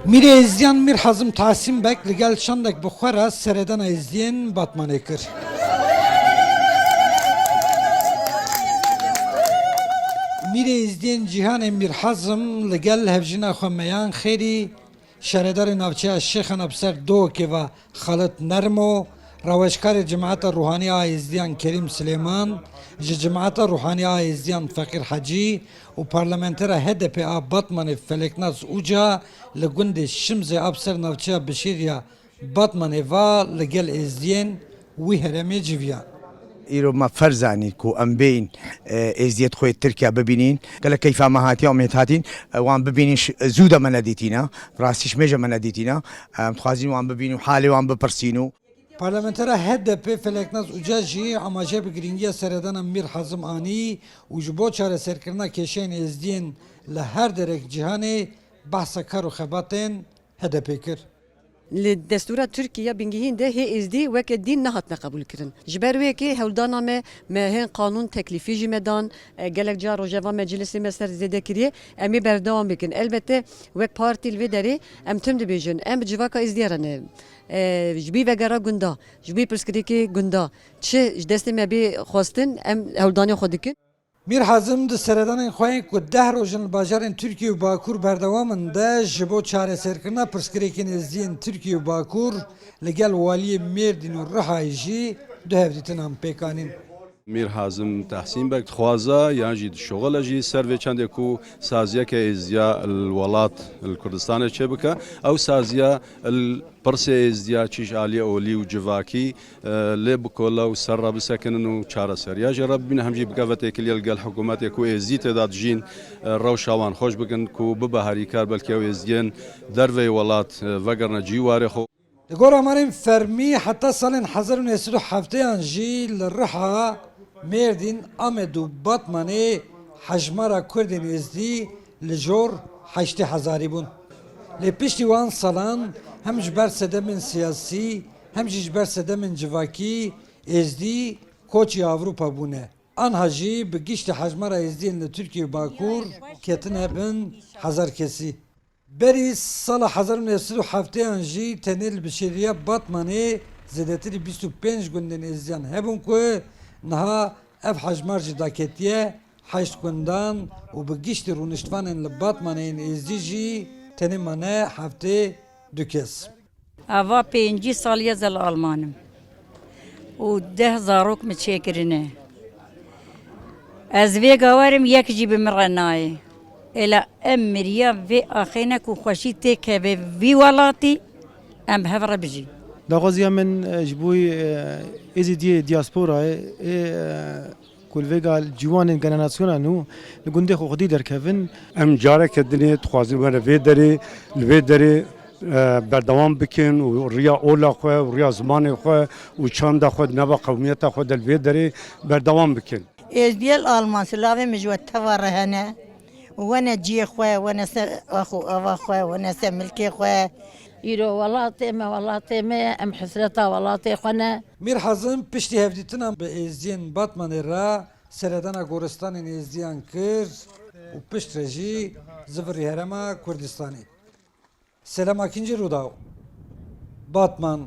Mire izleyen Mir Hazım Tahsin Bek Ligel Şandek Bukhara Sereden izleyen Batman Ekir. Mire izleyen Cihan Emir Hazım Ligel Hevjina Khomeyan Kheri Şeredar Navçaya Şeyh Nabser Doğke ve Halit Nermo Ravaşkar Cemaat Ruhaniya izleyen Kerim Süleyman Cemaat Ruhaniya izleyen Fakir Hacı و پارلمانتر HDP Batman'ı Feleknaz Uca لگند شمز ابسر نوچه بشیریا باتمان و لگل ازدین وی هرمی جویا ایرو ما فرزانی کو ام بین ازدیت خوی ترکیه ببینین قال کیف ما هاتی امید هاتین وان ببینین زوده من ندیتینا راستش میجا من ندیتینا متخازین وان ببینین حالی وان بپرسینو Parlamenter HDP Feleknaz Uca jî amaje bi giringiya seredana Mir Hazım Anî û ji bo çareserkirina kêşeyên êzdiyên li her derek cîhanê behsa kar û xebatên HDP kir. Li destûra Tirkiye bingehîn de hê êzdî weke dîn nehatine qebûl kirin. Ji ber wekê hewldana me hên qanûn teklîfî jî me dan gelek car rojeva meclisê me ser zêde kiriye em ê berdewam bikin. Elbette wek partî li vê derê em tim dibêjin em bi civaka êzdiyê re ne ji bî vegera gunda ji bî pirsgirêkê gunda çi ji destê me bê xwestin em hewldanê xwe dikin. Mir Hazım di seredanên xwe ku 10 rojin li bajarên Tirkiye û Bakur berdewamin de ji bo çareserkirina pirsgirêkên êzdiyên Tirkiye û Bakur li gel waliyê Mêrdîn û Rihayê jî du hevdîtin an pêkanîn. Mir Hazım Tahsin Bek dixwaza yan jî dişoxela jî ser vê çandê ku saziyeke êziya li welat li Kurdistanê çê bike ew saziya li pirsê êziya çîş aliyê olî û civakî lê bikola û ser re bisekinin û çareseriya jê re bibîne hem jî bike vetêkiliye li gel hikûmetê ku êzî têda dijîn rewşa wan xweş bikin ku bibe herîkar belkî ew êziyên dervê welat vegerine cîwarê xwe. Li gor amarên fermî heta salên 1970 jî li Riha Mêrdîn, Amed û Batmanê hejmara Kurdên êzdî li jor 80,000 bûn. Lê piştî wan salan hem ji ber sedemên siyasî hem jî ji ber sedemên civakî êzdî koçî Avrupa bûne. Anha jî bi giştî hejmara êzdiyên li Tirkiye û Bakur ketine bin hezar kesî. Berî sala 1970 jî tenê li bişêriya Batmanê zêdetirî 25 gundên êzdiyan hebûn ku niha ev hejmar jî daketiye 8 gundan û bi giştî rûniştvanên li Batmanê yên êzdî jî tenê mane heftê 2 kes. Ava 5 saliye zel Almanım. û 10 zarok me çêkirine. Ez vê gawerim yek jî bi min re nayê. Ela em miriya vê axêne ku xweşî tê keve vî welatî em hev re bijî. Daxwaziya min ji bo êzîdiyê diasporayê kulvêga ciwanên generasyona nû li gundê xwe xwedî derkevin. Em careke dinê dixwazin were vê derê li vê derê berdewam bikin û riya ola xwe û riya zimanê xwe û çanda xwe nava qewmiyeta xwe de li vê derê berdewam bikin. Êzdiyel Alman silavê min ji we teva re hene wene ciyê xwe wene ser axu ava xwe wene ser milkê xwe. İro welatê me em hisreta welatê xwe ne. Mir Hazım piştî hevdîtina bi êzdiyên Batmanê re seredana goristanên êzdiyan kir û pişt re jî zivir herêma Kurdistanê. Selam 2. Rûdaw. Batman